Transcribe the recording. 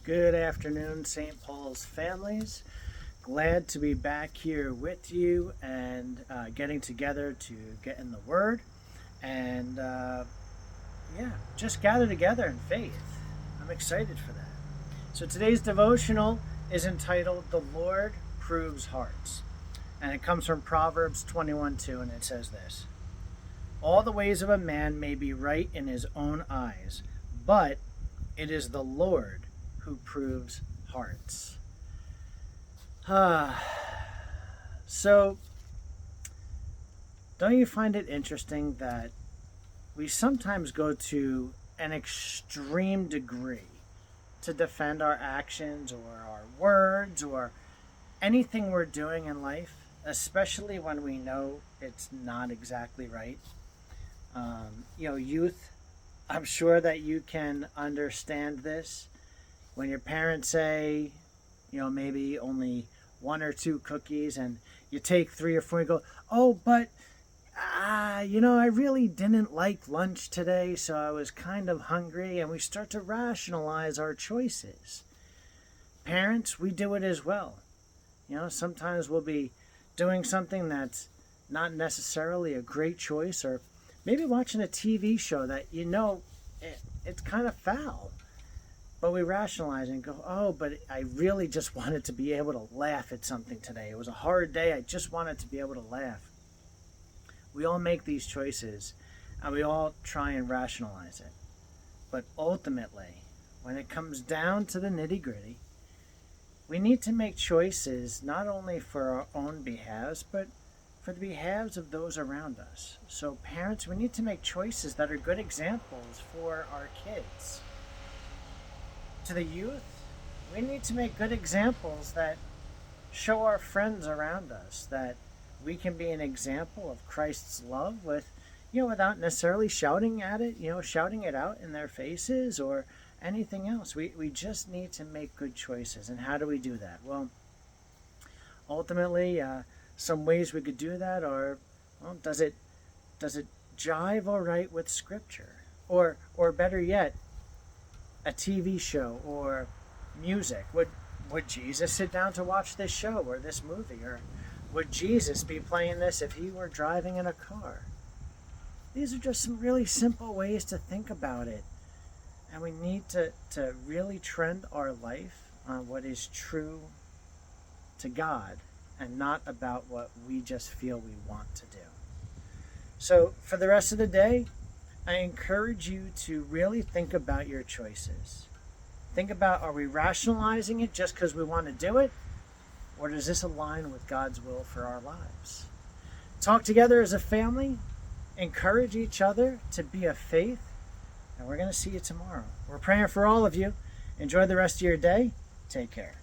Good afternoon, St. Paul's families. Glad to be back here with you and getting together to get in the Word and just gather together in faith. I'm excited for that. So today's devotional is entitled "The Lord Proves Hearts," and it comes from Proverbs 21:2, and it says this: "All the ways of a man may be right in his own eyes, but it is the Lord who proves hearts." So, don't you find it interesting that we sometimes go to an extreme degree to defend our actions or our words or anything we're doing in life, especially when we know it's not exactly right? Youth, I'm sure that you can understand this. When your parents say, maybe only one or two cookies and you take three or four and go, "Oh, but, I really didn't like lunch today, so I was kind of hungry," and we start to rationalize our choices. Parents, we do it as well. Sometimes we'll be doing something that's not necessarily a great choice, or maybe watching a TV show that it's kind of foul. But we rationalize and go, "Oh, but I really just wanted to be able to laugh at something today. It was a hard day. I just wanted to be able to laugh." We all make these choices, and we all try and rationalize it. But ultimately, when it comes down to the nitty-gritty, we need to make choices not only for our own behalves, but for the behalves of those around us. So parents, we need to make choices that are good examples for our kids. To the youth, we need to make good examples that show our friends around us that we can be an example of Christ's love without necessarily shouting at it, shouting it out in their faces or anything else. We just need to make good choices. And how do we do that? Well, ultimately, some ways we could do that are, does it jive all right with Scripture? Or better yet, a TV show or music. Would Jesus sit down to watch this show or this movie? Or would Jesus be playing this if he were driving in a car? These are just some really simple ways to think about it. And we need to really trend our life on what is true to God and not about what we just feel we want to do. So for the rest of the day, I encourage you to really think about your choices. Think about, are we rationalizing it just because we want to do it? Or does this align with God's will for our lives? Talk together as a family. Encourage each other to be of faith. And we're going to see you tomorrow. We're praying for all of you. Enjoy the rest of your day. Take care.